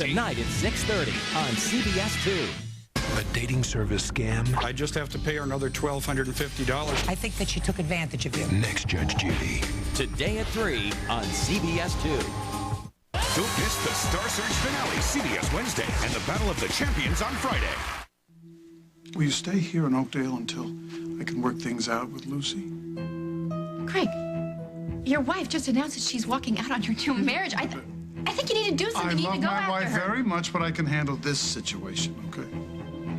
Tonight at 6:30 on CBS 2. A dating service scam? I just have to pay her another $1,250. I think that she took advantage of you. Next, Judge Judy. Today at 3 on CBS 2. Don't miss the Star Search finale, CBS Wednesday, and the Battle of the Champions on Friday. Will you stay here in Oakdale until I can work things out with Lucy? Craig, your wife just announced that she's walking out on your new marriage. I think you need to do something. You need to go after her. I love my wife very much, but I can handle this situation, okay?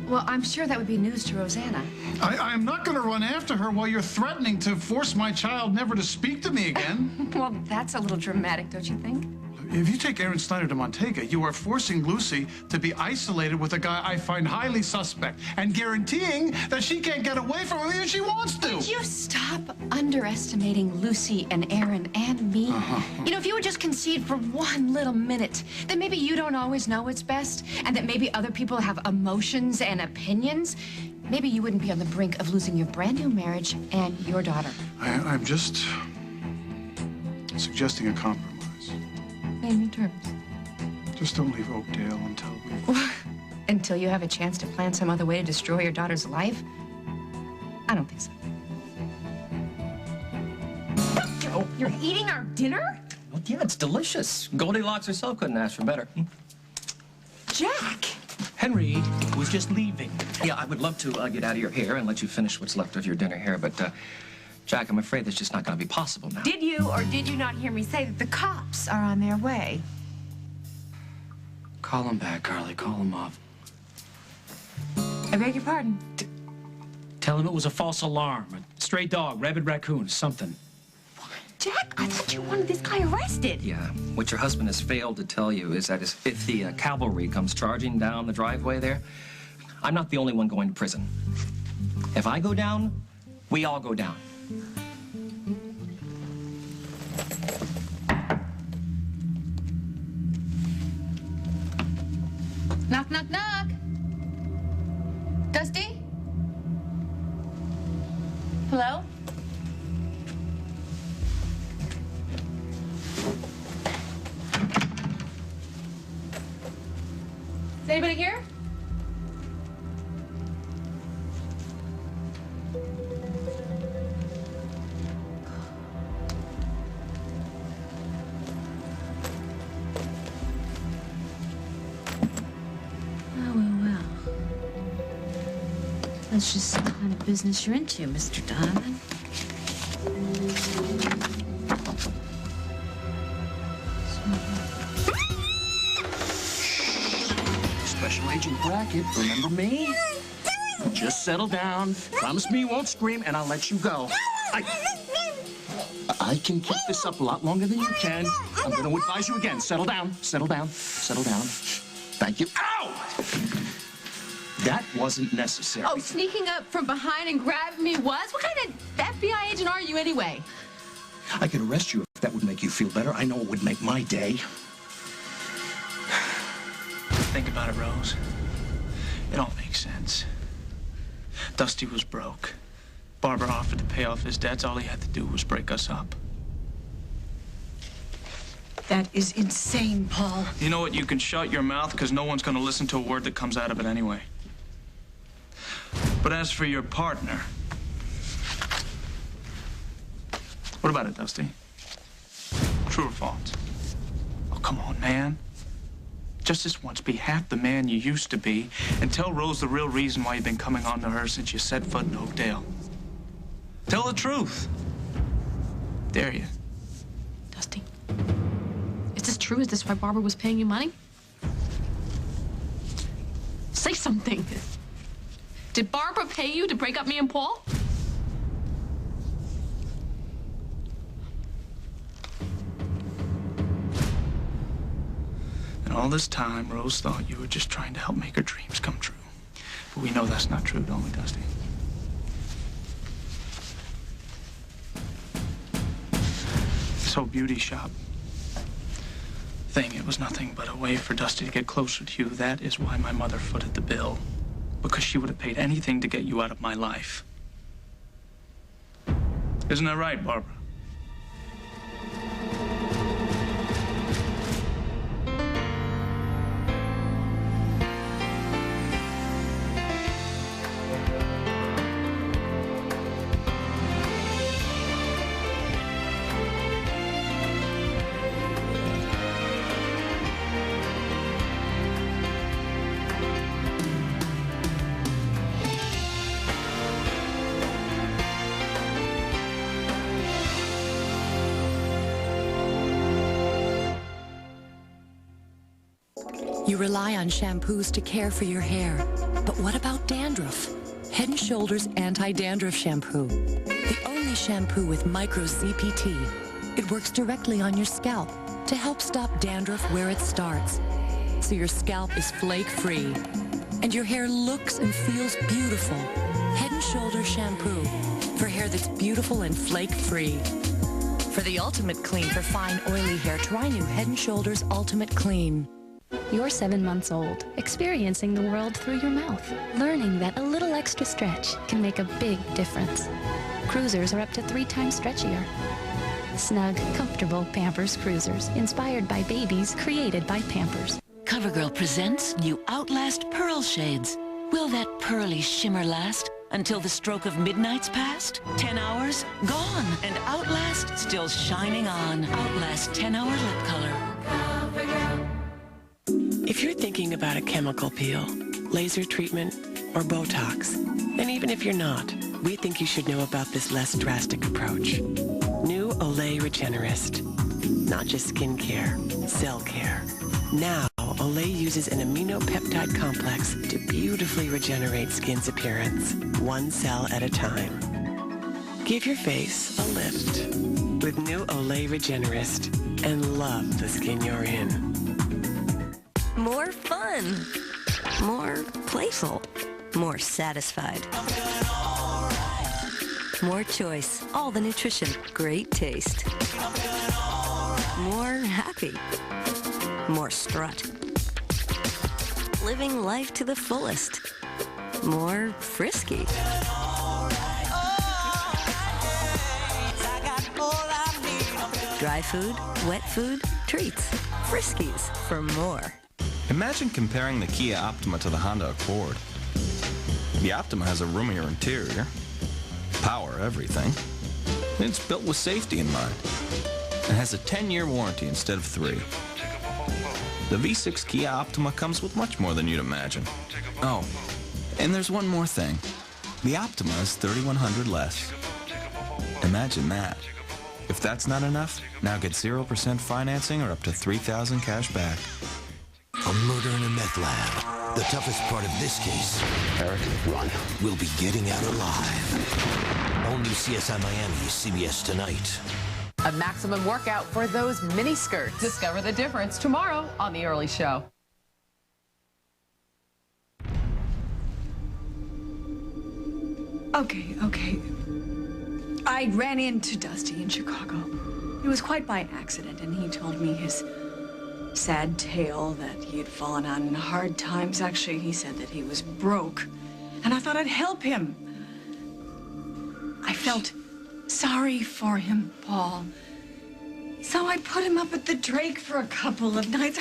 Well, I'm sure that would be news to Rosanna. I'm not going to run after her while you're threatening to force my child never to speak to me again. Well, that's a little dramatic, don't you think? If you take Aaron Snyder to Montega, you are forcing Lucy to be isolated with a guy I find highly suspect and guaranteeing that she can't get away from him even if she wants to. Would you stop underestimating Lucy and Aaron and me? You know, if you would just concede for one little minute that maybe you don't always know what's best and that maybe other people have emotions and opinions, maybe you wouldn't be on the brink of losing your brand new marriage and your daughter. I'm just suggesting a compromise. Name your terms. Just don't leave Oakdale until we... Until you have a chance to plan some other way to destroy your daughter's life? I don't think so. Oh, you're eating our dinner? Well, yeah, it's delicious. Goldilocks herself couldn't ask for better. Jack! Henry was just leaving. Yeah, I would love to get out of your hair and let you finish what's left of your dinner here, but, Jack, I'm afraid that's just not going to be possible now. Did you or did you not hear me say that the cops are on their way? Call him back, Carly. Call him up. I beg your pardon. Tell him it was a false alarm. A stray dog, rabid raccoon, something. Jack, I thought you wanted this guy arrested. Yeah, what your husband has failed to tell you is that if the cavalry comes charging down the driveway there, I'm not the only one going to prison. If I go down, we all go down. Knock, knock, knock. Dusty? Hello? Is anybody here? That's just the kind of business you're into, Mr. Donovan. Special Agent Brackett, remember me? Just settle down. Promise me you won't scream, and I'll let you go. I can keep this up a lot longer than you can. I'm going to advise you again. Settle down. Settle down. Settle down. Thank you. Ow! That wasn't necessary. Oh, sneaking up from behind and grabbing me was? What kind of FBI agent are you anyway? I could arrest you if that would make you feel better. I know it would make my day. Think about it, Rose. It all makes sense. Dusty was broke. Barbara offered to pay off his debts. All he had to do was break us up. That is insane, Paul. You know what? You can shut your mouth because no one's going to listen to a word that comes out of it anyway. But as for your partner, what about it, Dusty? True or false? Oh, come on, man. Just this once, be half the man you used to be and tell Rose the real reason why you've been coming on to her since you set foot in Oakdale. Tell the truth. Dare you? Dusty, is this true? Is this why Barbara was paying you money? Say something. Did Barbara pay you to break up me and Paul? And all this time, Rose thought you were just trying to help make her dreams come true. But we know that's not true, don't we, Dusty? This whole beauty shop thing, it was nothing but a way for Dusty to get closer to you. That is why my mother footed the bill. Because she would have paid anything to get you out of my life. Isn't that right, Barbara? You rely on shampoos to care for your hair. But what about dandruff? Head & Shoulders Anti-Dandruff Shampoo. The only shampoo with micro ZPT. It works directly on your scalp to help stop dandruff where it starts. So your scalp is flake-free. And your hair looks and feels beautiful. Head & Shoulders Shampoo. For hair that's beautiful and flake-free. For the ultimate clean for fine, oily hair, try new Head & Shoulders Ultimate Clean. You're 7 months old, experiencing the world through your mouth, learning that a little extra stretch can make a big difference. Cruisers are up to 3 times stretchier. Snug, comfortable Pampers Cruisers, inspired by babies, created by Pampers. CoverGirl presents new Outlast Pearl Shades. Will that pearly shimmer last until the stroke of midnight's past? 10 hours? Gone. And Outlast still shining on. Outlast 10-hour lip color. If you're thinking about a chemical peel, laser treatment, or Botox, and even if you're not, we think you should know about this less drastic approach. New Olay Regenerist. Not just skin care, cell care. Now, Olay uses an aminopeptide complex to beautifully regenerate skin's appearance, 1 cell at a time. Give your face a lift with new Olay Regenerist and love the skin you're in. More fun, more playful, more satisfied. More choice, all the nutrition, great taste. More happy, more strut. Living life to the fullest, more frisky. Dry food, wet food, treats, Friskies for more. Imagine comparing the Kia Optima to the Honda Accord. The Optima has a roomier interior, power everything. It's built with safety in mind. It has a 10-year warranty instead of 3. The V6 Kia Optima comes with much more than you'd imagine. Oh, and there's one more thing. The Optima is $3,100 less. Imagine that. If that's not enough, now get 0% financing or up to $3,000 cash back. A murder in a meth lab. The toughest part of this case, Eric, run, will be getting out alive. All new CSI Miami, CBS tonight. A maximum workout for those mini skirts. Discover the difference tomorrow on The Early Show. Okay. I ran into Dusty in Chicago. It was quite by accident, and he told me his sad tale that he had fallen on hard times. Actually, he said that he was broke, and I thought I'd help him. I felt sorry for him, Paul. So I put him up at the Drake for a couple of nights.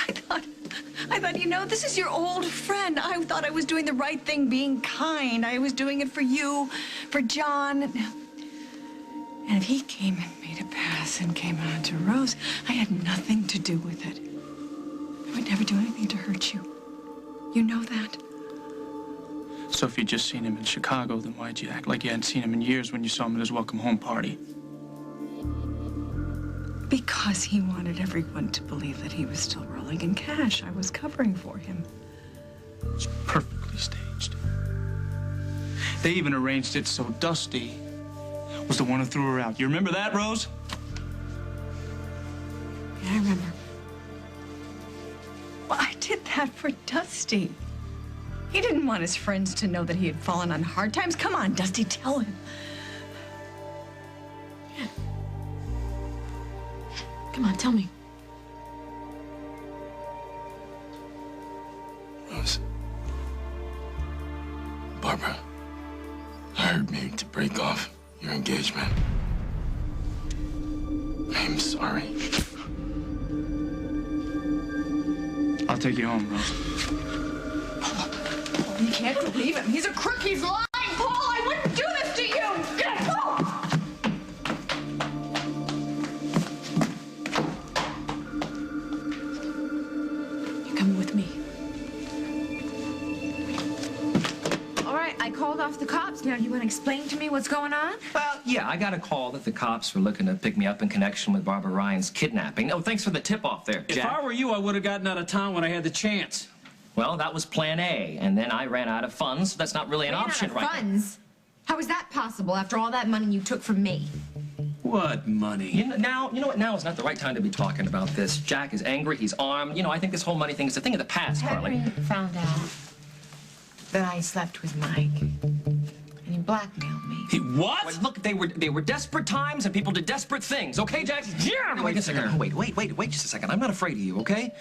I thought, you know, this is your old friend. I thought I was doing the right thing, being kind. I was doing it for you, for John. And if he came and made a pass and came on to Rose, I had nothing to do with it. I would never do anything to hurt you. You know that? So if you'd just seen him in Chicago, then why'd you act like you hadn't seen him in years when you saw him at his welcome home party? Because he wanted everyone to believe that he was still rolling in cash. I was covering for him. It's perfectly staged. They even arranged it so Dusty was the one who threw her out. You remember that, Rose? Yeah, I remember. Well, I did that for Dusty. He didn't want his friends to know that he had fallen on hard times. Come on, Dusty, tell him. Yeah. Come on, tell me. Rose. Barbara hired me to break off your engagement. I'm sorry. I'll take you home, Rose. Oh, you can't believe him. He's a crook. He's lying, Paul. I wouldn't do this to you. Get it, Paul. You're coming with me. All right, I called off the cops. Now, you want to explain to me what's going on? Well, yeah, I got a call that the cops were looking to pick me up in connection with Barbara Ryan's kidnapping. Oh, thanks for the tip-off there, Jack. If I were you, I would have gotten out of town when I had the chance. Well, that was plan A, and then I ran out of funds. That's not really an option right now. Funds? How is that possible after all that money you took from me? What money? You know what? Now is not the right time to be talking about this. Jack is angry. He's armed. You know, I think this whole money thing is a thing of the past, Carly. Henry found out that I slept with Mike, and he blackmailed me. He what? Well, look, they were desperate times, and people did desperate things. Okay, Jack? Yeah. Wait a second. Wait just a second. I'm not afraid of you. Okay?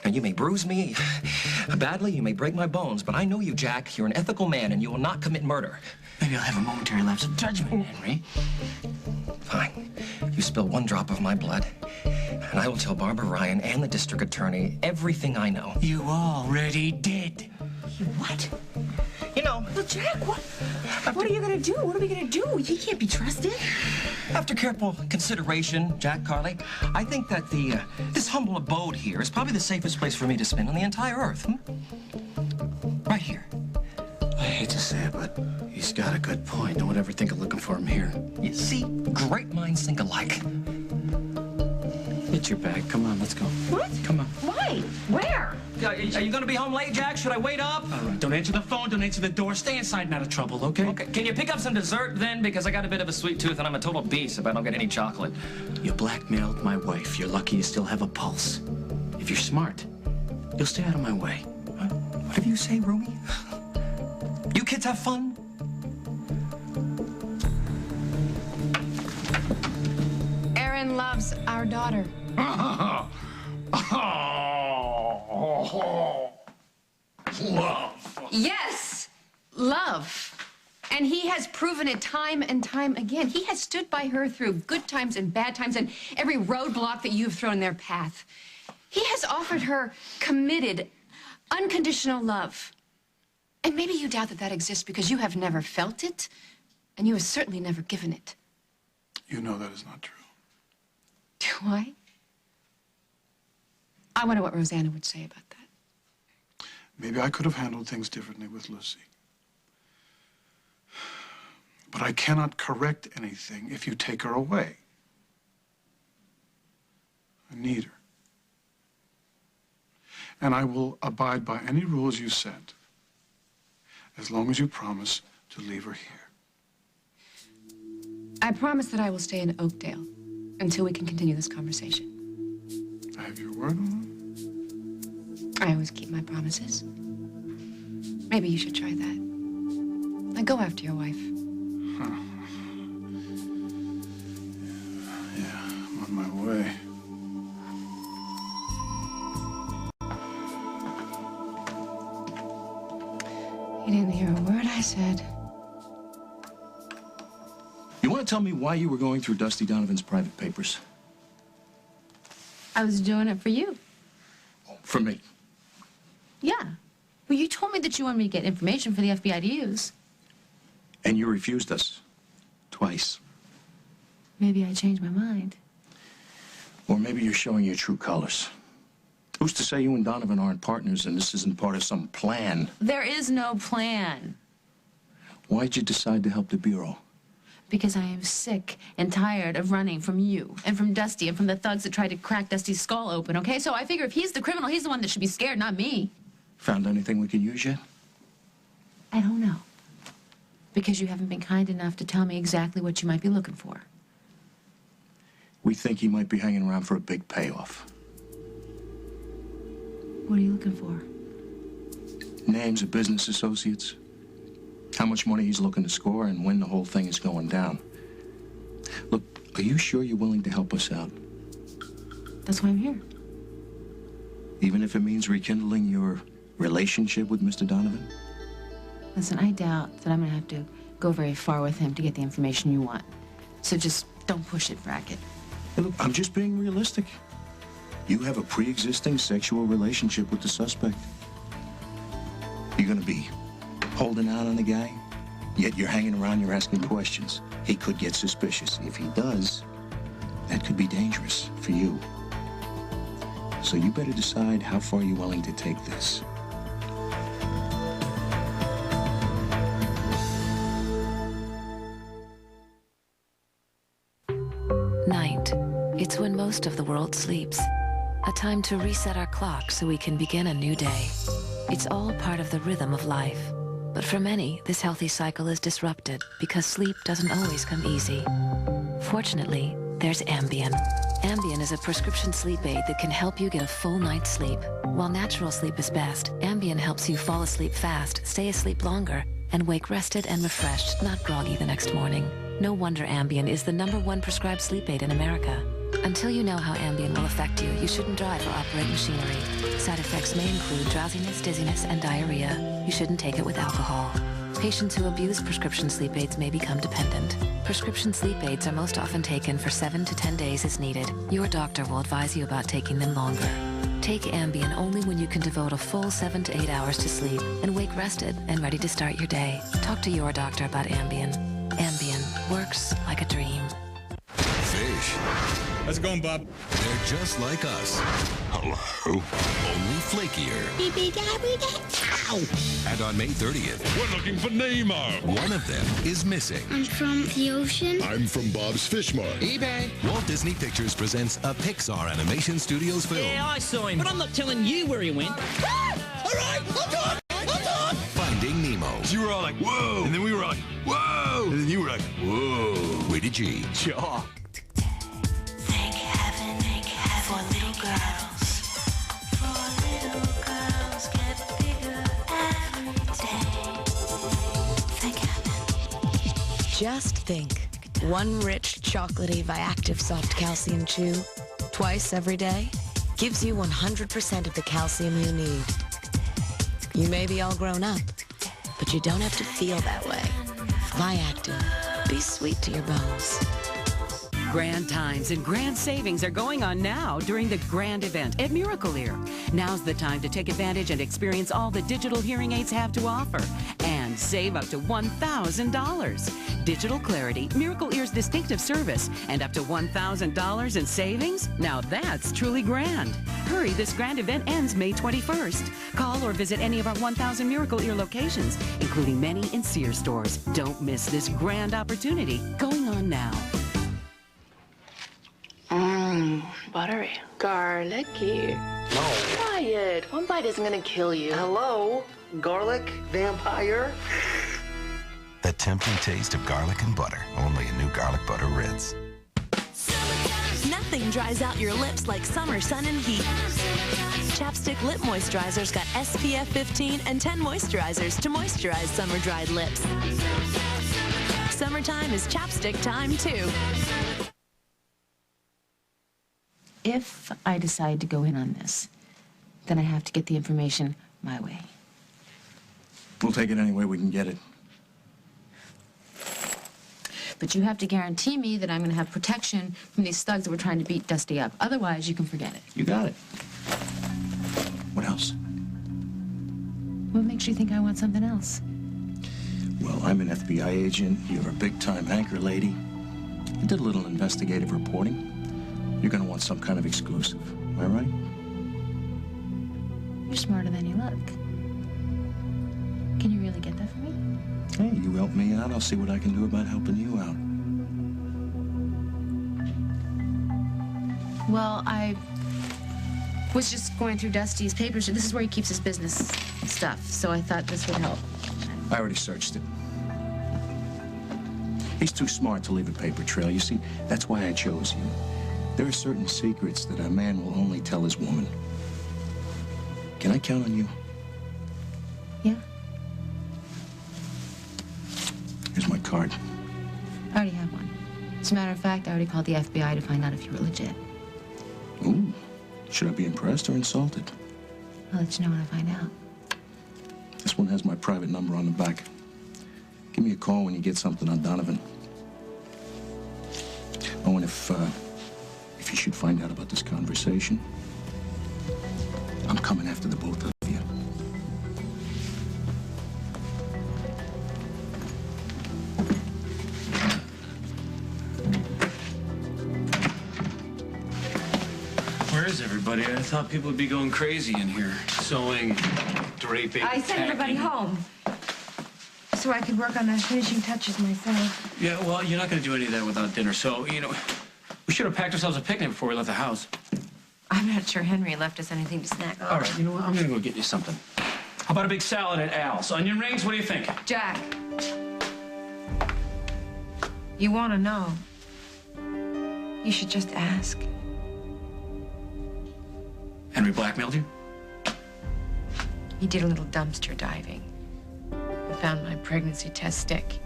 Now you may bruise me badly. You may break my bones, but I know you, Jack. You're an ethical man, and you will not commit murder. Maybe I'll have a momentary lapse of judgment, Henry. Fine. You spill one drop of my blood, and I will tell Barbara Ryan and the district attorney everything I know. You already did. What? You know. Well, Jack, what are you gonna do? What are we gonna do? He can't be trusted. After careful consideration, Jack, Carly, I think that this humble abode here is probably the safest place for me to spend on the entire earth. Right here. I hate to say it, but he's got a good point. No one ever think of looking for him here. You see, great minds think alike. Get your bag. Come on, let's go. What? Come on. Why? Where? Are you going to be home late, Jack? Should I wait up? All right, don't answer the phone, don't answer the door. Stay inside and out of trouble, okay? Okay, can you pick up some dessert then? Because I got a bit of a sweet tooth and I'm a total beast if I don't get any chocolate. You blackmailed my wife. You're lucky you still have a pulse. If you're smart, you'll stay out of my way. Whatever you say, Romy. You kids have fun? Aaron loves our daughter. Love. Yes, love. And he has proven it time and time again. He has stood by her through good times and bad times and every roadblock that you've thrown in their path. He has offered her committed, unconditional love. And maybe you doubt that that exists because you have never felt it, and you have certainly never given it. You know that is not true. Do I? I wonder what Rosanna would say about that. Maybe I could have handled things differently with Lucy. But I cannot correct anything if you take her away. I need her. And I will abide by any rules you set, as long as you promise to leave her here. I promise that I will stay in Oakdale until we can continue this conversation. I have your word on I always keep my promises. Maybe you should try that. Now go after your wife. Huh. Yeah, I'm on my way. You didn't hear a word I said. You want to tell me why you were going through Dusty Donovan's private papers? I was doing it for you. For me? Yeah. Well, you told me that you wanted me to get information for the FBI to use. And you refused us. Twice. Maybe I changed my mind. Or maybe you're showing your true colors. Who's to say you and Donovan aren't partners and this isn't part of some plan? There is no plan. Why'd you decide to help the Bureau? Because I am sick and tired of running from you and from Dusty and from the thugs that tried to crack Dusty's skull open, okay? So I figure if he's the criminal, he's the one that should be scared, not me. Found anything we could use yet? I don't know. Because you haven't been kind enough to tell me exactly what you might be looking for. We think he might be hanging around for a big payoff. What are you looking for? Names of business associates. How much money he's looking to score and when the whole thing is going down. Look, are you sure you're willing to help us out? That's why I'm here. Even if it means rekindling your relationship with Mr. Donovan? Listen, I doubt that I'm gonna have to go very far with him to get the information you want. So just don't push it, Brackett. Hey, look, I'm just being realistic. You have a pre-existing sexual relationship with the suspect. You're gonna be holding out on the guy, yet you're hanging around, you're asking questions. He could get suspicious. If he does, that could be dangerous for you. So you better decide how far you're willing to take this. Night. It's when most of the world sleeps. A time to reset our clock so we can begin a new day. It's all part of the rhythm of life. But for many, this healthy cycle is disrupted because sleep doesn't always come easy. Fortunately, there's Ambien. Ambien is a prescription sleep aid that can help you get a full night's sleep. While natural sleep is best, Ambien helps you fall asleep fast, stay asleep longer, and wake rested and refreshed, not groggy the next morning. No wonder Ambien is the #1 prescribed sleep aid in America. Until you know how Ambien will affect you, you shouldn't drive or operate machinery. Side effects may include drowsiness, dizziness, and diarrhea. You shouldn't take it with alcohol. Patients who abuse prescription sleep aids may become dependent. Prescription sleep aids are most often taken for 7 to 10 days as needed. Your doctor will advise you about taking them longer. Take Ambien only when you can devote a full 7 to 8 hours to sleep and wake rested and ready to start your day. Talk to your doctor about Ambien. Ambien works like a dream. Fish. How's it going, Bob? They're just like us. Hello. Only flakier. Ow! And on May 30th, we're looking for Nemo. One of them is missing. I'm from the ocean. I'm from Bob's Fish Mart. eBay. Walt Disney Pictures presents a Pixar Animation Studios film. Yeah, I saw him, but I'm not telling you where he went. All right, I'll talk. Finding Nemo. You were all like, whoa. And then we were like, whoa. And then you were like, whoa. Rated G. Sure. Thank heaven for little girls. For little girls get bigger every day. Thank heaven. Just think, one rich, chocolatey, Viactive soft calcium chew, twice every day, gives you 100% of the calcium you need. You may be all grown up, but you don't have to feel that way. Viactive. Be sweet to your bones. Grand times and grand savings are going on now during the grand event at Miracle Ear. Now's the time to take advantage and experience all the digital hearing aids have to offer and save up to $1,000. Digital clarity, Miracle Ear's distinctive service, and up to $1,000 in savings? Now that's truly grand. Hurry, this grand event ends May 21st. Call or visit any of our 1,000 Miracle Ear locations, including many in Sears stores. Don't miss this grand opportunity going on now. Buttery. Garlicky. No. Try it. One bite isn't gonna kill you. Hello? Garlic vampire? The tempting taste of garlic and butter. Only a new garlic butter Ritz. Nothing dries out your lips like summer sun and heat. Chapstick Lip Moisturizer's got SPF 15 and 10 moisturizers to moisturize summer dried lips. Summertime is chapstick time, too. If I decide to go in on this, then I have to get the information my way. We'll take it any way we can get it. But you have to guarantee me that I'm going to have protection from these thugs that were trying to beat Dusty up. Otherwise, you can forget it. You got it. What else? What makes you think I want something else? Well, I'm an FBI agent. You're a big-time anchor lady. I did a little investigative reporting. You're going to want some kind of exclusive. Am I right? You're smarter than you look. Can you really get that for me? Hey, you help me out, I'll see what I can do about helping you out. Well, I was just going through Dusty's papers. This is where he keeps his business stuff, so I thought this would help. I already searched it. He's too smart to leave a paper trail. You see, that's why I chose you. There are certain secrets that a man will only tell his woman. Can I count on you? Yeah. Here's my card. I already have one. As a matter of fact, I already called the FBI to find out if you were legit. Ooh. Should I be impressed or insulted? I'll let you know when I find out. This one has my private number on the back. Give me a call when you get something on Donovan. Oh, and if you should find out about this conversation, I'm coming after the both of you. Where is everybody? I thought people would be going crazy in here. Sewing, draping. I sent everybody home so I could work on the finishing touches myself. Yeah, well, you're not going to do any of that without dinner, so, you know, we should have packed ourselves a picnic before we left the house. I'm not sure Henry left us anything to snack on. All right, you know what? I'm going to go get you something. How about a big salad at Al's? Onion rings? What do you think? Jack, you want to know. You should just ask. Henry blackmailed you? He did a little dumpster diving. I found my pregnancy test stick.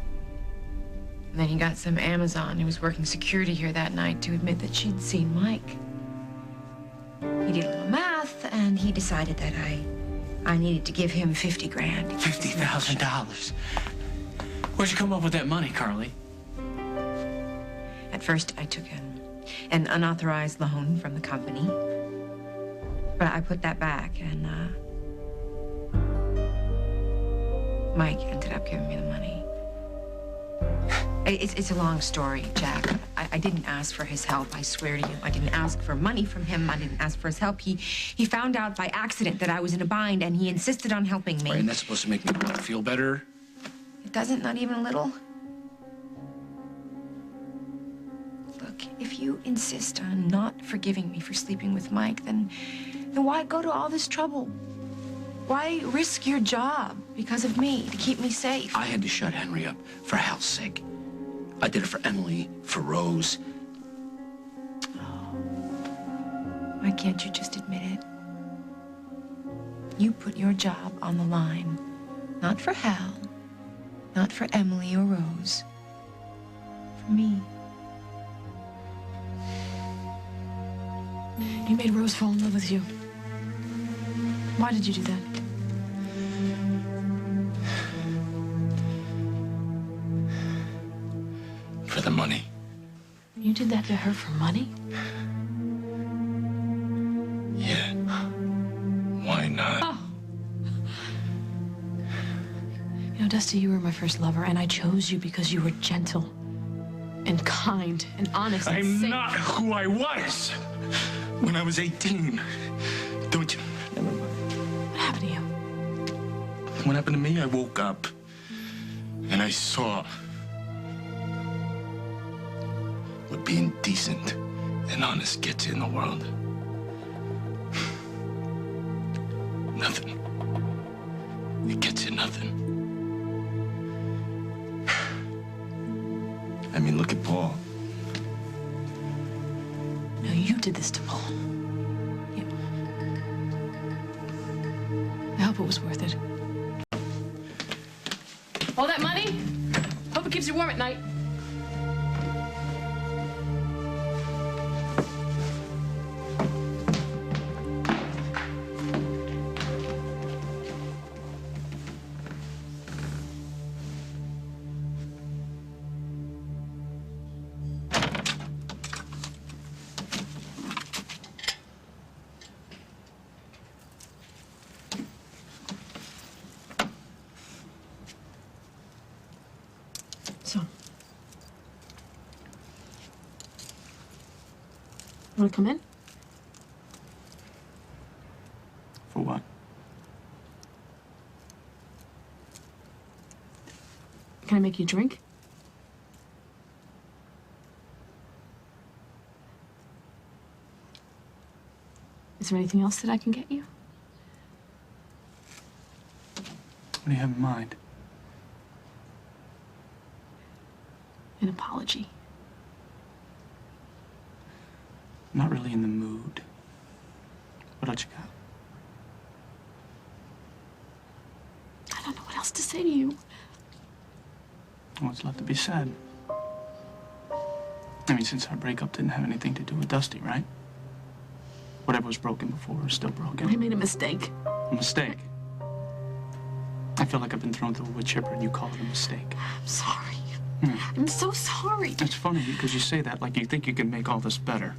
And then he got some Amazon who was working security here that night to admit that she'd seen Mike. He did a little math, and he decided that I needed to give him 50 grand. $50,000. Where'd you come up with that money, Carly? At first, I took an unauthorized loan from the company. But I put that back, and Mike ended up giving me the money. It's a long story, Jack. I didn't ask for his help, I swear to you. I didn't ask for money from him. I didn't ask for his help. He found out by accident that I was in a bind, and he insisted on helping me. Right, and that's supposed to make me feel better? It doesn't, not even a little. Look, if you insist on not forgiving me for sleeping with Mike, then why go to all this trouble? Why risk your job because of me, to keep me safe? I had to shut Henry up for Hal's sake. I did it for Emily, for Rose. Why can't you just admit it? You put your job on the line. Not for Hal, not for Emily or Rose. For me. You made Rose fall in love with you. Why did you do that? For the money. You did that to her for money? Yeah. Why not? Oh. You know, Dusty, you were my first lover, and I chose you because you were gentle and kind and honest and I'm safe. not who I was when I was 18. Don't you? What happened to you? What happened to me? I woke up and I saw what being decent and honest gets you in the world. Nothing. It gets you nothing. I mean, look at Paul. No, you did this to Paul. You. I hope it was worth it. All that money? Hope it keeps you warm at night. So, want to come in? For what? Can I make you a drink? Is there anything else that I can get you? What do you have in mind? An apology. I'm not really in the mood. What else you got? I don't know what else to say to you. What's left to be said? I mean, since our breakup didn't have anything to do with Dusty, right? Whatever was broken before is still broken. I made a mistake. A mistake? I feel like I've been thrown through a wood chipper and you call it a mistake. I'm sorry. I'm so sorry. It's funny because you say that like you think you can make all this better.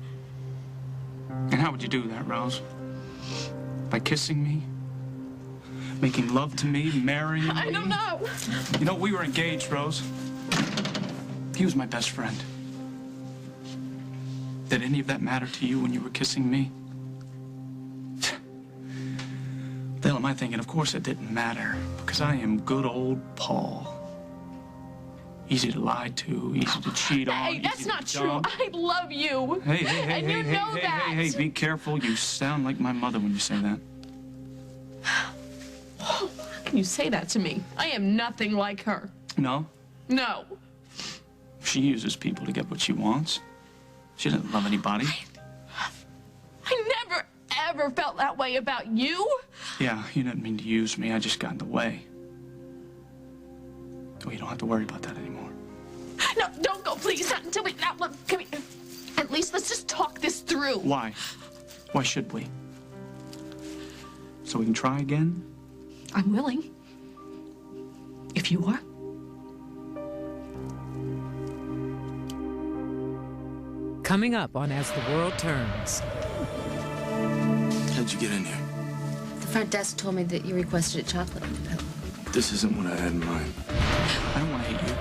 And how would you do that, Rose? By kissing me? Making love to me? Marrying me? I don't know. You know, we were engaged, Rose. He was my best friend. Did any of that matter to you when you were kissing me? What the hell am I thinking? Of course it didn't matter, because I am good old Paul. Easy to lie to, easy to cheat on. Hey, that's not true. I love you. Hey, and you know that. Hey, be careful. You sound like my mother when you say that. can you say that to me? I am nothing like her. No? No. She uses people to get what she wants. She doesn't love anybody. I never, ever felt that way about you. Yeah, you didn't mean to use me. I just got in the way. Well, you don't have to worry about that anymore. No, don't go, please. Not until we... Now, look, come here. At least let's just talk this through. Why? Why should we? So we can try again? I'm willing. If you are. Coming up on As the World Turns. How'd you get in here? The front desk told me that you requested a chocolate on the pillow. This isn't what I had in mind. I don't want to hate you.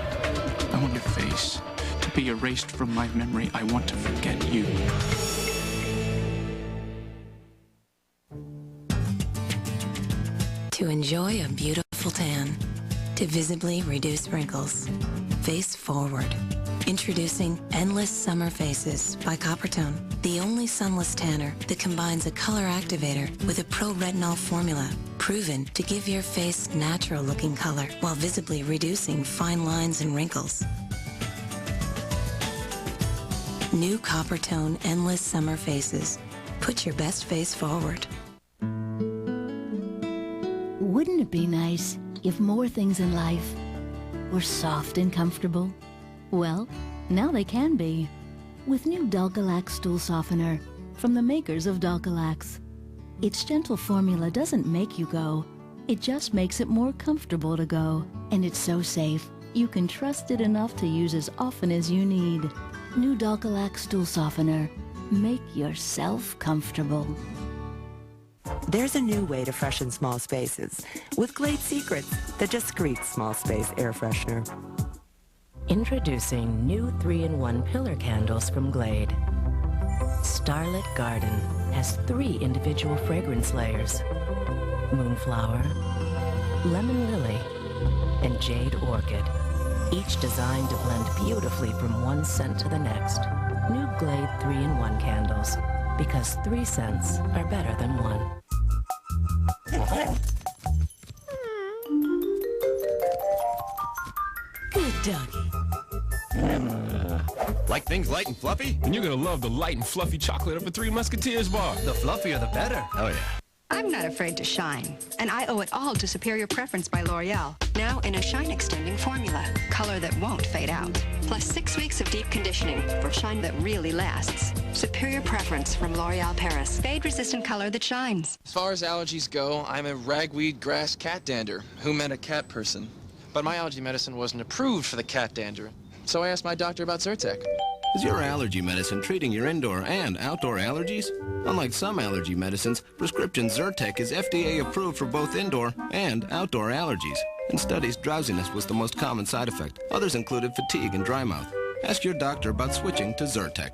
I want your face to be erased from my memory. I want to forget you. To enjoy a beautiful tan. To visibly reduce wrinkles. Face forward. Introducing Endless Summer Faces by Coppertone, the only sunless tanner that combines a color activator with a pro-retinol formula, proven to give your face natural-looking color while visibly reducing fine lines and wrinkles. New Coppertone Endless Summer Faces. Put your best face forward. Wouldn't it be nice if more things in life were soft and comfortable? Well, now they can be, with new Dulcolax stool softener from the makers of Dulcolax. Its gentle formula doesn't make you go, it just makes it more comfortable to go. And it's so safe, you can trust it enough to use as often as you need. New Dulcolax stool softener. Make yourself comfortable. There's a new way to freshen small spaces with Glade Secrets, the discreet small space air freshener. Introducing new 3-in-1 pillar candles from Glade. Starlit Garden has 3 individual fragrance layers: Moonflower, Lemon Lily, and Jade Orchid, each designed to blend beautifully from one scent to the next. New Glade 3-in-1 candles, because 3 scents are better than 1. Good doggy. Like things light and fluffy? And you're gonna love the light and fluffy chocolate of a Three Musketeers bar. The fluffier, the better. Oh, yeah. I'm not afraid to shine, and I owe it all to Superior Preference by L'Oreal. Now in a shine-extending formula. Color that won't fade out. Plus 6 weeks of deep conditioning for shine that really lasts. Superior Preference from L'Oreal Paris. Fade-resistant color that shines. As far as allergies go, I'm a ragweed grass cat dander who met a cat person. But my allergy medicine wasn't approved for the cat dander, so I asked my doctor about Zyrtec. Is your allergy medicine treating your indoor and outdoor allergies? Unlike some allergy medicines, prescription Zyrtec is FDA approved for both indoor and outdoor allergies. In studies, drowsiness was the most common side effect. Others included fatigue and dry mouth. Ask your doctor about switching to Zyrtec.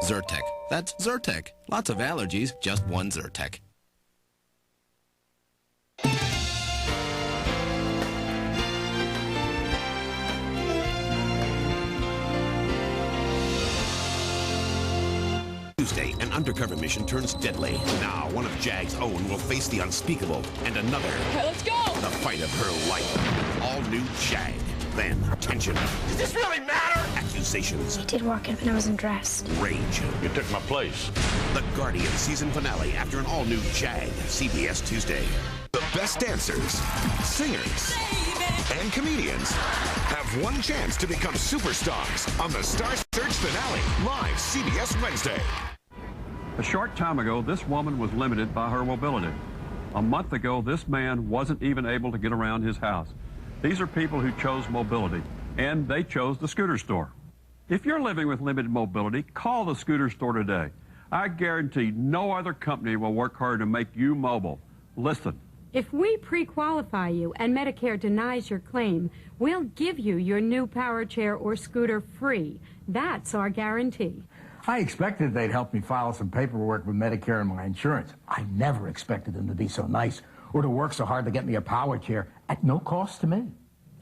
Zyrtec. That's Zyrtec. Lots of allergies, just one Zyrtec. Tuesday, an undercover mission turns deadly. Now, one of JAG's own will face the unspeakable, and another. Okay, let's go! The fight of her life. All new JAG. Then, tension. Does this really matter? Accusations. I did walk in, but I wasn't dressed. Rage. You took my place. The Guardian season finale after an all-new JAG. CBS Tuesday. The best dancers, singers, and comedians have one chance to become superstars on the Star Search finale, live CBS Wednesday. A short time ago, this woman was limited by her mobility. A month ago, this man wasn't even able to get around his house. These are people who chose mobility, and they chose the scooter store. If you're living with limited mobility, call the scooter store today. I guarantee no other company will work harder to make you mobile. Listen. If we pre-qualify you and Medicare denies your claim, we'll give you your new power chair or scooter free. That's our guarantee. I expected they'd help me file some paperwork with Medicare and my insurance. I never expected them to be so nice or to work so hard to get me a power chair at no cost to me.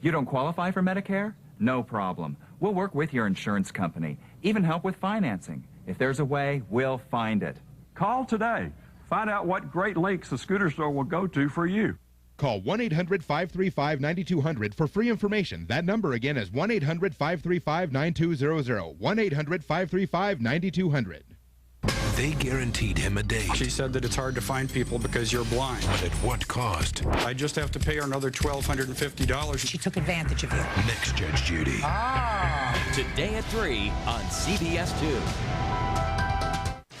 You don't qualify for Medicare? No problem. We'll work with your insurance company, even help with financing. If there's a way, we'll find it. Call today. Find out what great lengths the scooter store will go to for you. Call 1-800-535-9200 for free information. That number again is 1-800-535-9200. 1-800-535-9200. They guaranteed him a date. She said that it's hard to find people because you're blind. But at what cost? I just have to pay her another $1,250. She took advantage of you. Next, Judge Judy. Today at 3 on CBS 2.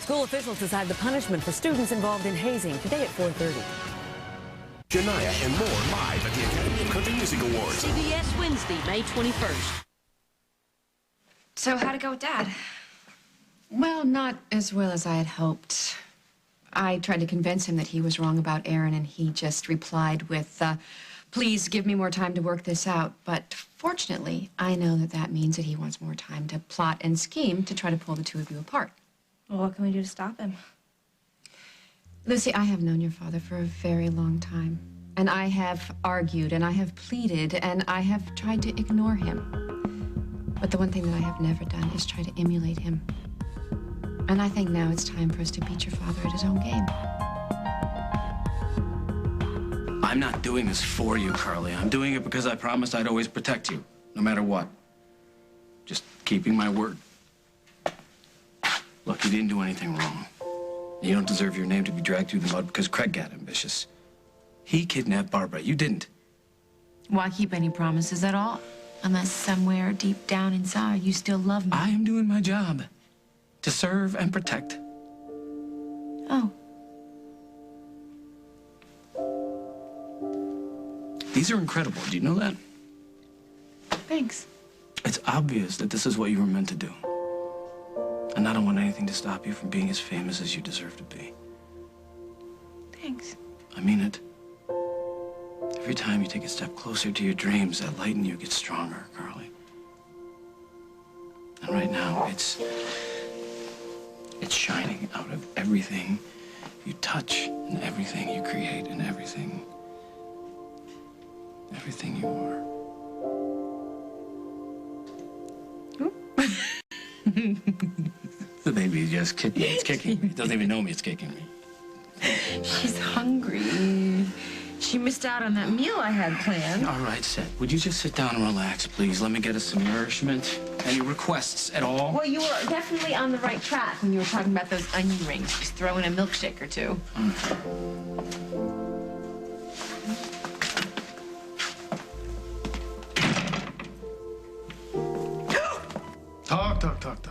School officials decide the punishment for students involved in hazing today at 4:30. Shania and more live at the Academy of Country Music Awards. CBS Wednesday, May 21st. So how'd it go with Dad? Well, not as well as I had hoped. I tried to convince him that he was wrong about Aaron, and he just replied with, please give me more time to work this out. But fortunately, I know that that means that he wants more time to plot and scheme to try to pull the two of you apart. Well, what can we do to stop him? Lucy, I have known your father for a very long time, and I have argued, and I have pleaded, and I have tried to ignore him. But the one thing that I have never done is try to emulate him. And I think now it's time for us to beat your father at his own game. I'm not doing this for you, Carly. I'm doing it because I promised I'd always protect you, no matter what. Just keeping my word. Look, you didn't do anything wrong. You don't deserve your name to be dragged through the mud because Craig got ambitious. He kidnapped Barbara. You didn't. Why keep any promises at all? Unless somewhere deep down inside you still love me. I am doing my job. To serve and protect. Oh. These are incredible. Do you know that? Thanks. It's obvious that this is what you were meant to do. And I don't want anything to stop you from being as famous as you deserve to be. Thanks. I mean it. Every time you take a step closer to your dreams, that light in you gets stronger, Carly. And right now, it's shining out of everything you touch and everything you create and everything you are. The baby is just kicking me. It's kicking me. It doesn't even know me. It's kicking me. She's hungry. She missed out on that meal I had planned. All right, Seth. Would you just sit down and relax, please? Let me get us some nourishment. Any requests at all? Well, you were definitely on the right track when you were talking about those onion rings. Just throw in a milkshake or two. Talk.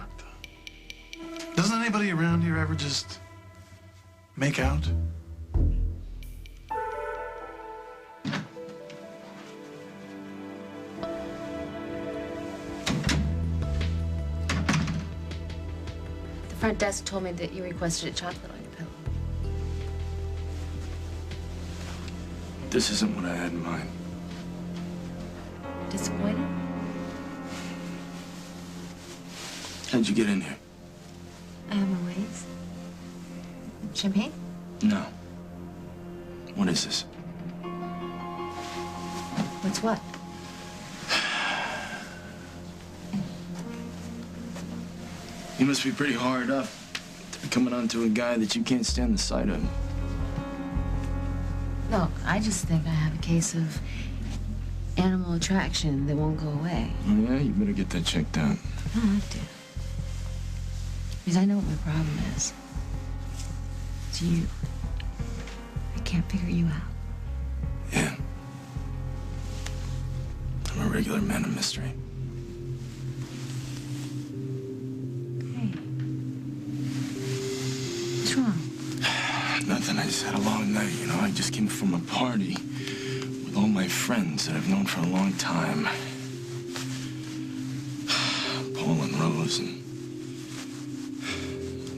Doesn't anybody around here ever just make out? The front desk told me that you requested a chocolate on your pillow. This isn't what I had in mind. Disappointed? How'd you get in here? I have my ways. Champagne? No. What is this? What's what? You must be pretty hard up to be coming on to a guy that you can't stand the sight of. Look, I just think I have a case of animal attraction that won't go away. Oh, yeah? You better get that checked out. I don't have to. Because I know what my problem is. It's you. I can't figure you out. Yeah. I'm a regular man of mystery. What's wrong? Nothing. I just had a long night, you know. I just came from a party with all my friends that I've known for a long time. Paul and Rose and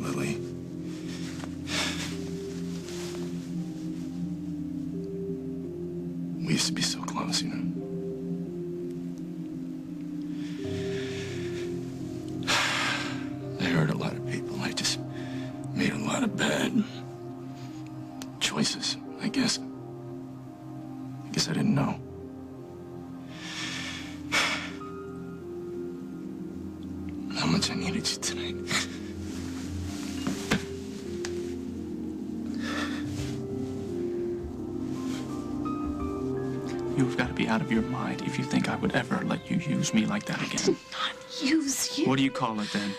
Lily. We used to be so close, you know. I hurt a lot of people. I just made a lot of bad choices, I guess. I guess I didn't know. How much I needed you tonight. You've got to be out of your mind if you think I would ever let you use me like that again. Not use you. What do you call it then?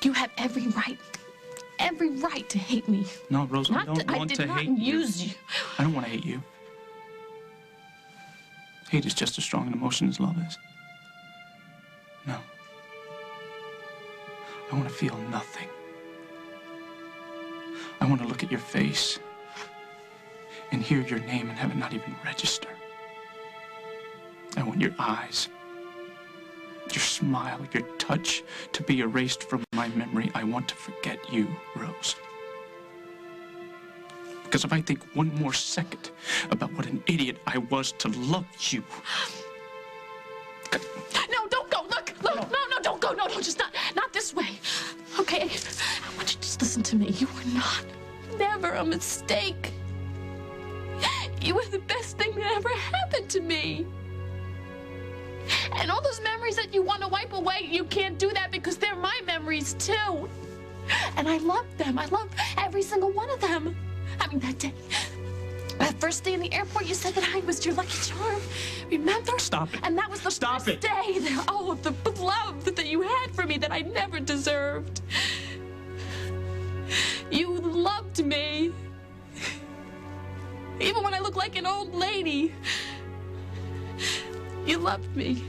You have every right to hate me. No, Rose, I don't I want did to not hate you. use you. I don't want to hate you. Hate is just as strong an emotion as love is. No. I want to feel nothing. I want to look at your face and hear your name and have it not even register. I want your eyes, your smile, your touch to be erased from my memory. I want to forget you, Rose. Because if I think one more second about what an idiot I was to love you... No, don't go. Look. No, don't go. No, just not this way. Okay? I want you to just listen to me. You were never a mistake. You were the best thing that ever happened to me. And all those memories that you want to wipe away, you can't do that because they're my memories too. And I love them. I love every single one of them. I mean, that day, that first day in the airport, you said that I was your lucky charm. Remember? Stop it. And that was the first day that, oh, the love that you had for me that I never deserved. You loved me. Even when I look like an old lady. You loved me.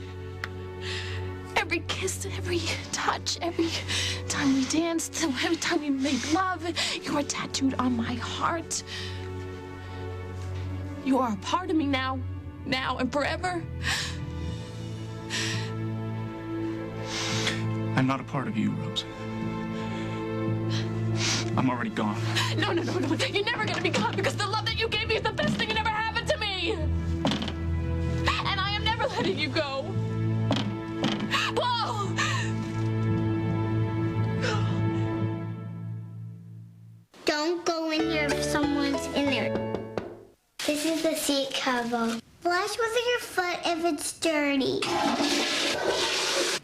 Every kiss, every touch, every time we danced, every time we made love, you are tattooed on my heart. You are a part of me now and forever. I'm not a part of you, Rose. I'm already gone. No. You're never gonna be gone because the love that you gave me is the best thing that ever happened to me. And I am never letting you go. Paul! Don't go in here if someone's in there. This is the seat cover. Flush with your foot if it's dirty.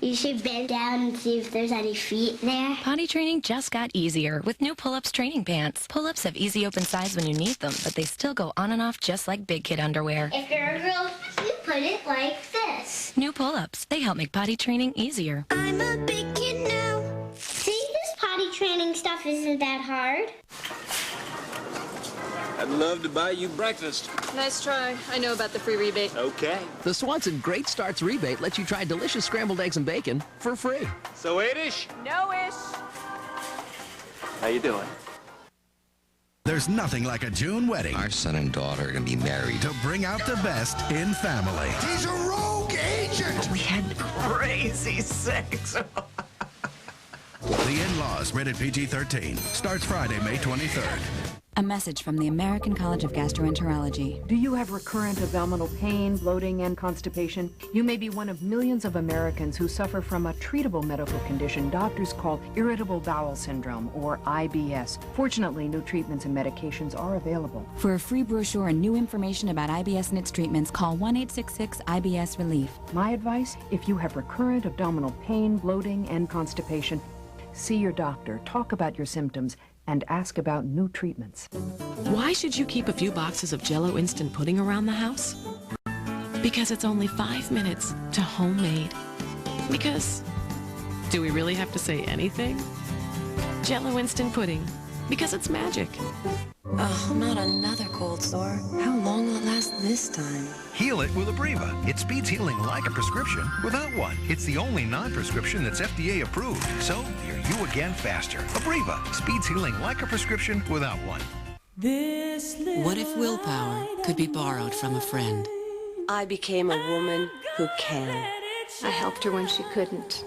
You should bend down and see if there's any feet there. Potty training just got easier with new Pull-Ups training pants. Pull-Ups have easy open sides when you need them, but they still go on and off just like big kid underwear. If you're a girl, you put it like this. New Pull-Ups. They help make potty training easier. I'm a big kid now. See, this potty training stuff isn't that hard. I'd love to buy you breakfast. Nice try. I know about the free rebate. Okay. The Swanson Great Starts rebate lets you try delicious scrambled eggs and bacon for free. So 8-ish? No-ish. How you doing? There's nothing like a June wedding. Our son and daughter are going to be married. To bring out the best in family. He's a rogue agent! We had crazy sex. The In-Laws, rated PG-13. Starts Friday, May 23rd. A message from the American College of Gastroenterology. Do you have recurrent abdominal pain, bloating, and constipation? You may be one of millions of Americans who suffer from a treatable medical condition doctors call irritable bowel syndrome, or IBS. Fortunately, new treatments and medications are available. For a free brochure and new information about IBS and its treatments, call 1-866-IBS-RELIEF. My advice, if you have recurrent abdominal pain, bloating, and constipation, see your doctor, talk about your symptoms, and ask about new treatments. Why should you keep a few boxes of Jell-O instant pudding around the house? Because it's only 5 minutes to homemade. Because, do we really have to say anything? Jell-O instant pudding. Because it's magic. Oh, not another cold sore. How long will it last this time? Heal it with Abreva. It speeds healing like a prescription without one. It's the only non-prescription that's FDA approved. So you're you again faster. Abreva speeds healing like a prescription without one. What if willpower could be borrowed from a friend? I became a woman who can. I helped her when she couldn't.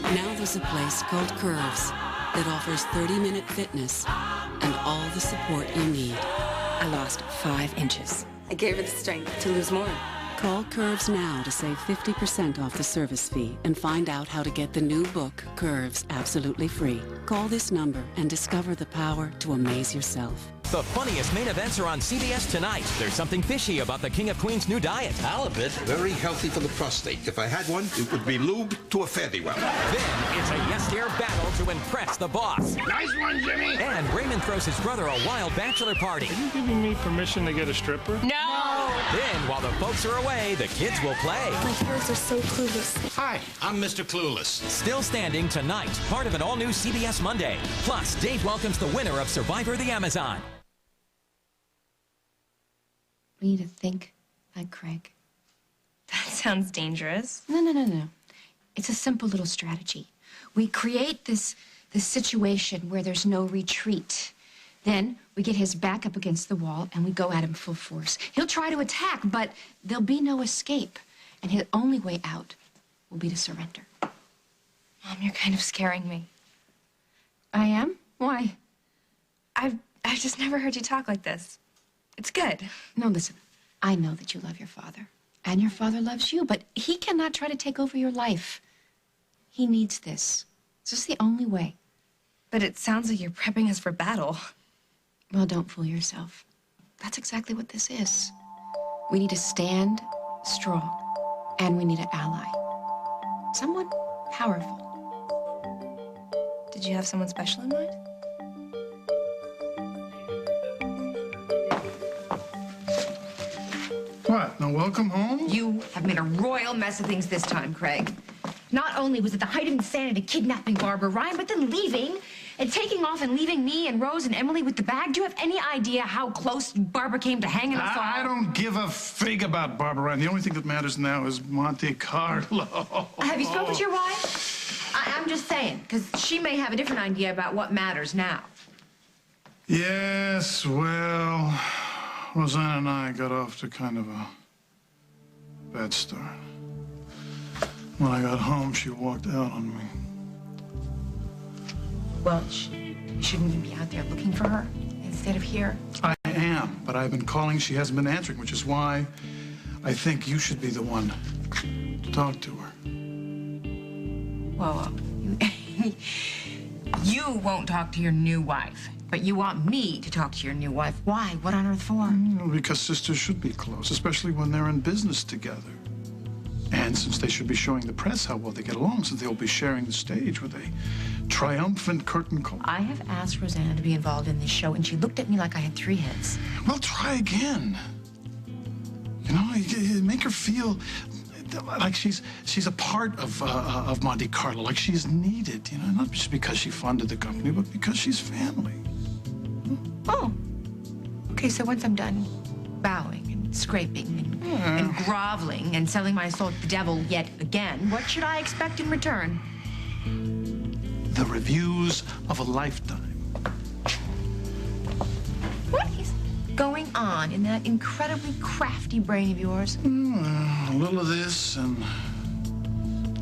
Now there's a place called Curves that offers 30-minute fitness and all the support you need. I lost 5 inches. I gave her the strength to lose more. Call Curves now to save 50% off the service fee and find out how to get the new book, Curves, absolutely free. Call this number and discover the power to amaze yourself. The funniest main events are on CBS tonight. There's something fishy about the King of Queens' new diet. Halibut, very healthy for the prostate. If I had one, it would be lube to a fare thee well. Then it's a yes-dare battle to impress the boss. Nice one, Jimmy. And Raymond throws his brother a wild bachelor party. Are you giving me permission to get a stripper? No! Then, while the folks are away, the kids will play. My heroes are so clueless. Hi, I'm Mr. Clueless. Still standing tonight, part of an all-new CBS Monday. Plus, Dave welcomes the winner of Survivor the Amazon. We need to think like Craig. That sounds dangerous. No. It's a simple little strategy. We create this situation where there's no retreat. Then we get his back up against the wall and we go at him full force. He'll try to attack, but there'll be no escape. And his only way out will be to surrender. Mom, you're kind of scaring me. I am? Why? I've just never heard you talk like this. It's good. No, listen. I know that you love your father. And your father loves you, but he cannot try to take over your life. He needs this. It's just the only way. But it sounds like you're prepping us for battle. Well, don't fool yourself. That's exactly what this is. We need to stand strong, and we need an ally. Someone powerful. Did you have someone special in mind? What? No welcome home? You have made a royal mess of things this time, Craig. Not only was it the height of insanity kidnapping Barbara Ryan, but then leaving and taking off and leaving me and Rose and Emily with the bag. Do you have any idea how close Barbara came to hanging us all? I don't give a fig about Barbara Ryan. The only thing that matters now is Monte Carlo. Have you spoken to your wife? I'm just saying, because she may have a different idea about what matters now. Yes, well, Rosanna and I got off to kind of a bad start. When I got home, she walked out on me. Well, shouldn't you be out there looking for her instead of here? I am, but I've been calling. She hasn't been answering, which is why I think you should be the one to talk to her. Whoa. You won't talk to your new wife, but you want me to talk to your new wife. Why? What on earth for? Because sisters should be close, especially when they're in business together. And since they should be showing the press how well they get along, since they'll be sharing the stage with a triumphant curtain call. I have asked Rosanna to be involved in this show, and she looked at me like I had 3 heads. Well, try again. You know, you make her feel like she's a part of Monte Carlo, like she's needed, you know, not just because she funded the company, but because she's family. Oh. Okay, so once I'm done bowing and scraping and groveling and selling my soul to the devil yet again, what should I expect in return? The reviews of a lifetime. What is going on in that incredibly crafty brain of yours? A little of this and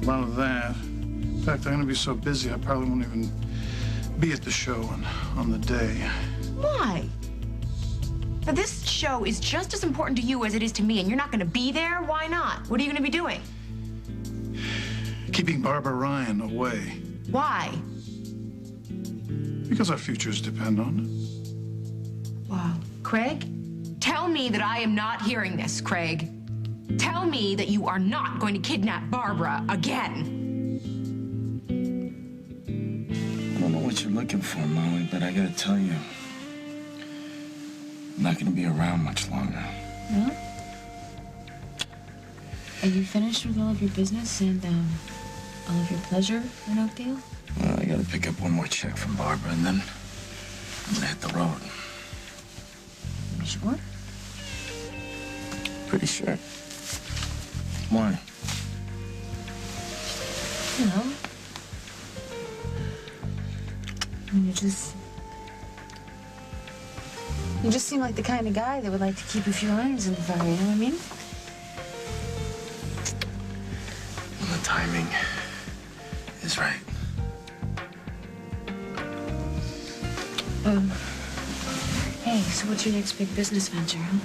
a lot of that. In fact, I'm going to be so busy I probably won't even be at the show on the day. Why? Now, this show is just as important to you as it is to me, and you're not going to be there? Why not? What are you going to be doing? Keeping Barbara Ryan away. Why? Because our futures depend on it. Wow. Craig, tell me that I am not hearing this, Craig. Tell me that you are not going to kidnap Barbara again. I don't know what you're looking for, Molly, but I gotta tell you, I'm not gonna be around much longer. No? Are you finished with all of your business and all of your pleasure in Oakdale? Well, I gotta pick up one more check from Barbara, and then I'm gonna hit the road. You sure? Pretty sure. Why? You know. I mean, you just seem like the kind of guy that would like to keep a few irons in the fire, you know what I mean? Well, the timing is right. Hey, so what's your next big business venture, huh?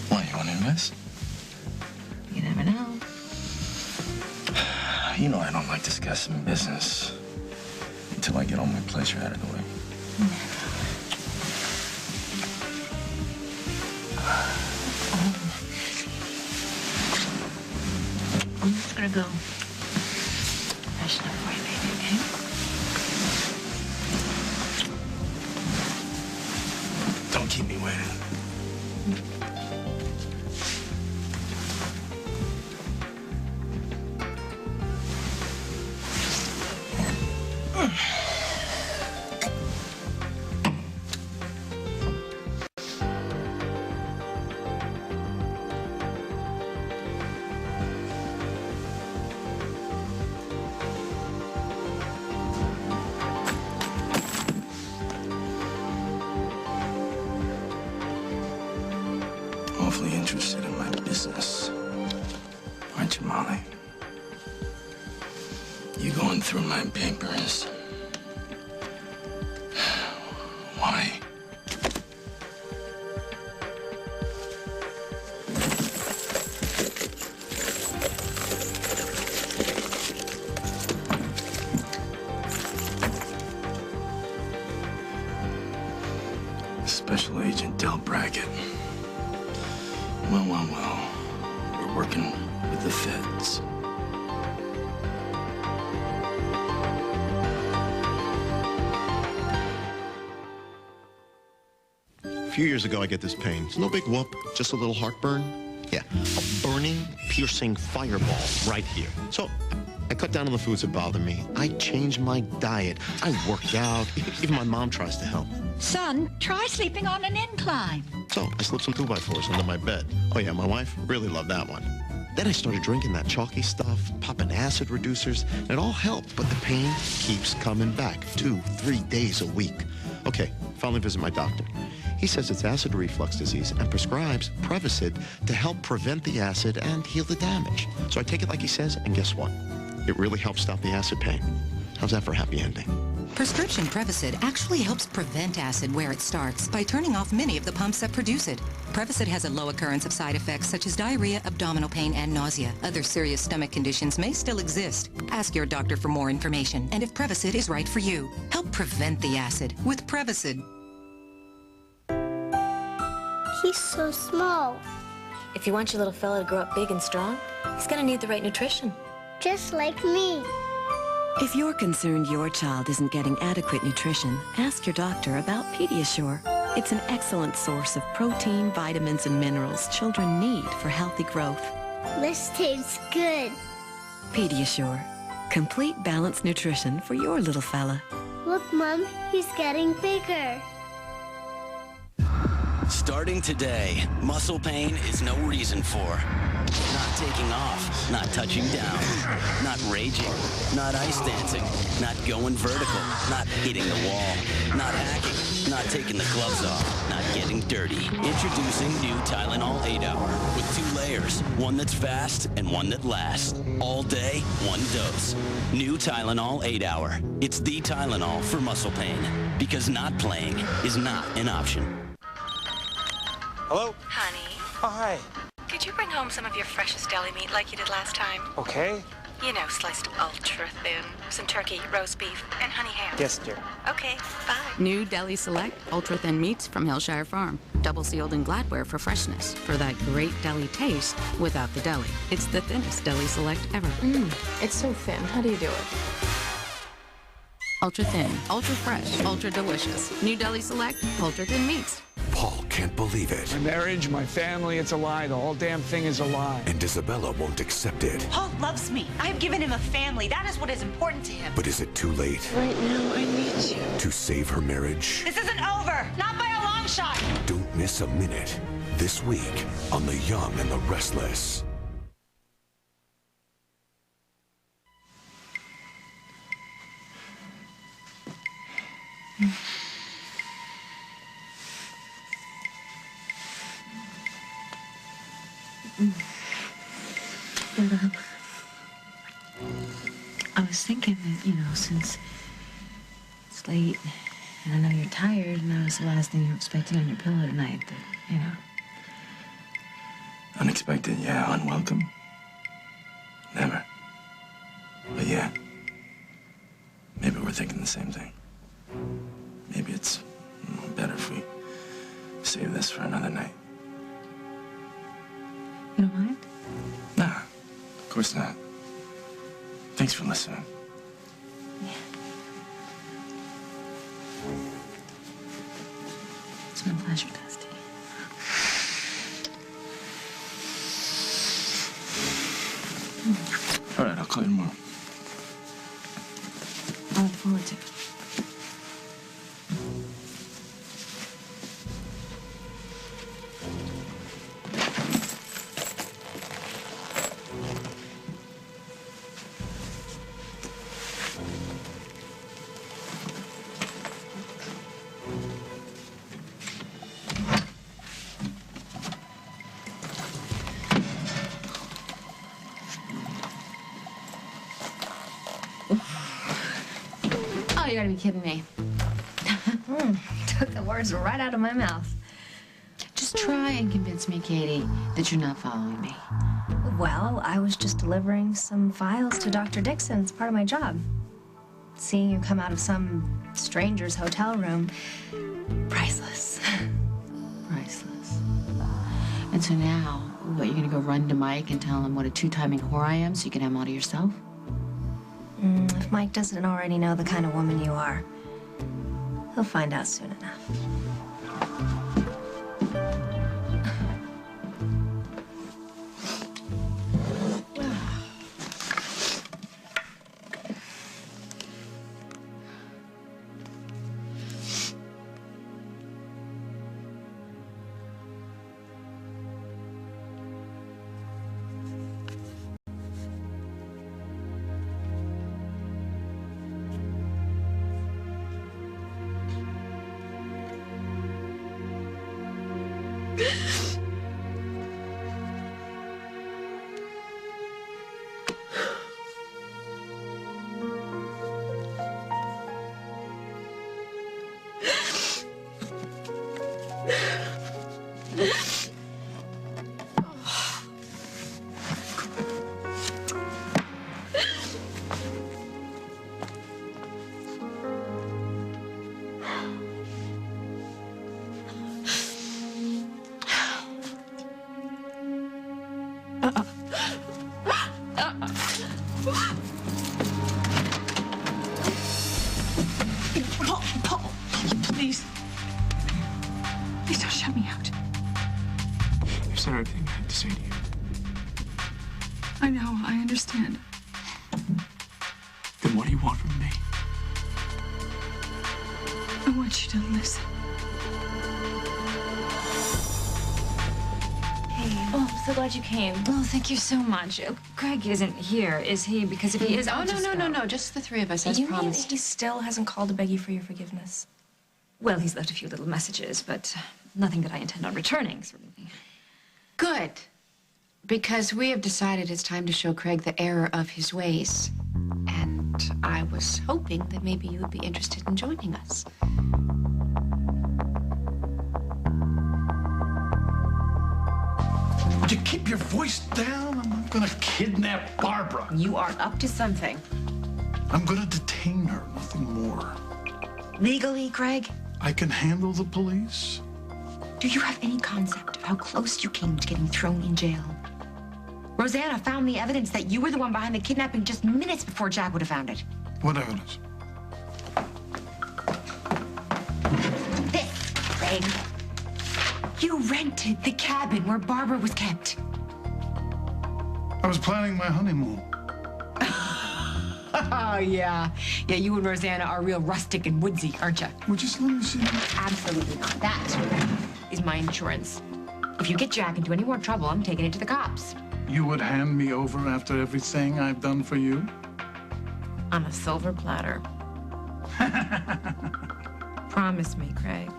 Why, you wanna invest? You never know. You know I don't like discussing business until I get all my pleasure out of the way. gotta go freshen up for you, baby, okay? Don't keep me waiting. Awfully interested in my business, aren't you, Molly? You going through my papers? Why? Special Agent Del Brackett. Well, well, well. We're working with the feds. A few years ago, I get this pain. It's no big whoop, just a little heartburn. Yeah, a burning, piercing fireball right here. So I cut down on the foods that bother me. I changed my diet. I worked out. Even my mom tries to help. Son, try sleeping on an incline. So I slipped some 2x4s under my bed. Oh yeah, my wife really loved that one. Then I started drinking that chalky stuff, popping acid reducers, and it all helped, but the pain keeps coming back 2-3 days a week. Okay, finally visit my doctor. He says it's acid reflux disease and prescribes Prevacid to help prevent the acid and heal the damage. So I take it like he says, and guess what? It really helps stop the acid pain. How's that for a happy ending? Prescription Prevacid actually helps prevent acid where it starts by turning off many of the pumps that produce it. Prevacid has a low occurrence of side effects such as diarrhea, abdominal pain, and nausea. Other serious stomach conditions may still exist. Ask your doctor for more information and if Prevacid is right for you. Help prevent the acid with Prevacid. He's so small. If you want your little fella to grow up big and strong, he's gonna need the right nutrition. Just like me. If you're concerned your child isn't getting adequate nutrition, ask your doctor about Pediasure. It's an excellent source of protein, vitamins, and minerals children need for healthy growth. This tastes good. Pediasure. Complete balanced nutrition for your little fella. Look, Mom, he's getting bigger. Starting today, muscle pain is no reason for not taking off, not touching down, not raging, not ice dancing, not going vertical, not hitting the wall, not hacking, not taking the gloves off, not getting dirty. Introducing new Tylenol 8-Hour with 2 layers, one that's fast and one that lasts. All day, 1 dose. New Tylenol 8-Hour. It's the Tylenol for muscle pain, because not playing is not an option. Hello? Honey, Oh, hi. could you bring home some of your freshest deli meat like you did last time? Okay. You know, sliced ultra thin, some turkey, roast beef, and honey ham. Yes, dear. Okay, bye. New Deli Select Ultra Thin Meats from Hillshire Farm. Double sealed in Gladware for freshness. For that great deli taste without the deli. It's the thinnest Deli Select ever. It's so thin. How do you do it? Ultra thin, ultra fresh, ultra delicious. New Deli Select Ultra Thin Meats. Paul can't believe it. My marriage, my family, it's a lie. The whole damn thing is a lie. And Isabella won't accept it. Paul loves me. I have given him a family. That is what is important to him. But is it too late? Right now, I need you. To save her marriage? This isn't over. Not by a long shot. Don't miss a minute. This week on The Young and the Restless. But, I was thinking that, you know, since it's late and I know you're tired and that was the last thing you're expecting on your pillow tonight, that, you know. Unexpected, yeah. Unwelcome. Never. But yeah. Maybe we're thinking the same thing. Maybe it's better if we save this for another night. You don't mind? Nah, of course not. Thanks for listening. It's been a pleasure, Dusty. All right, I'll call you tomorrow. I look forward to it. Oh, you gotta be kidding me. Took the words right out of my mouth. Just try and convince me, Katie, that you're not following me. Well, I was just delivering some files to Dr. Dixon. It's part of my job. Seeing you come out of some stranger's hotel room, priceless. Priceless. And so now, what, you're gonna go run to Mike and tell him what a two-timing whore I am so you can have him all to yourself? If Mike doesn't already know the kind of woman you are, he'll find out soon enough. Paul, please. Please don't shut me out. I've said everything I had to say to you. I know, I understand. Then what do you want from me? I want you to listen. Oh, I'm so glad you came. Oh, thank you so much. Greg isn't here, is he? Because if he is, I'll just go. No. Just the three of us, as You mean promised. he still hasn't called to beg you for your forgiveness? Well, he's left a few little messages, but nothing that I intend on returning, certainly. Good. Because we have decided it's time to show Craig the error of his ways. And I was hoping that maybe you would be interested in joining us. Would you keep your voice down? I'm not gonna kidnap Barbara. You are up to something. I'm gonna detain her, nothing more. Legally, Craig? I can handle the police. Do you have any concept of how close you came to getting thrown in jail? Rosanna found the evidence that you were the one behind the kidnapping just minutes before Jack would have found it. What evidence? This, Craig. You rented the cabin where Barbara was kept. I was planning my honeymoon. Oh, yeah. Yeah, you and Rosanna are real rustic and woodsy, aren't you? Well, just let me see. Absolutely not. That is my insurance. If you get Jack into any more trouble, I'm taking it to the cops. You would hand me over after everything I've done for you? On a silver platter. Promise me, Craig.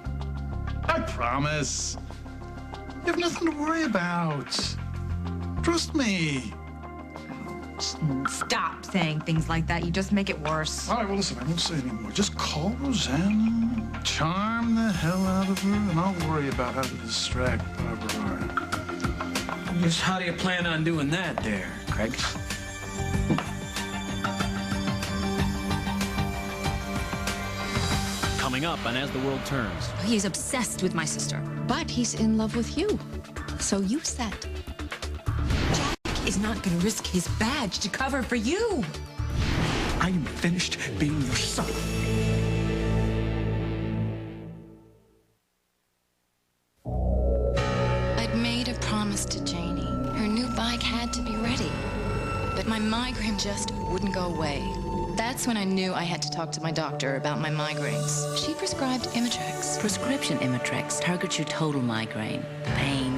I promise. You have nothing to worry about. Trust me. Stop saying things like that. You just make it worse. All right, well, listen, I won't say anymore. Just call Rosanna, charm the hell out of her, and I'll worry about how to distract Barbara. Just how do you plan on doing that there, Craig? Coming up on As the World Turns. He's obsessed with my sister. But he's in love with you. So you said. Jack is not going to risk his badge to cover for you. I am finished being your son. I'd made a promise to Janie. Her new bike had to be ready. But my migraine just wouldn't go away. That's when I knew I had to talk to my doctor about my migraines. She prescribed Imitrex. Prescription Imitrex targets your total migraine. Pain,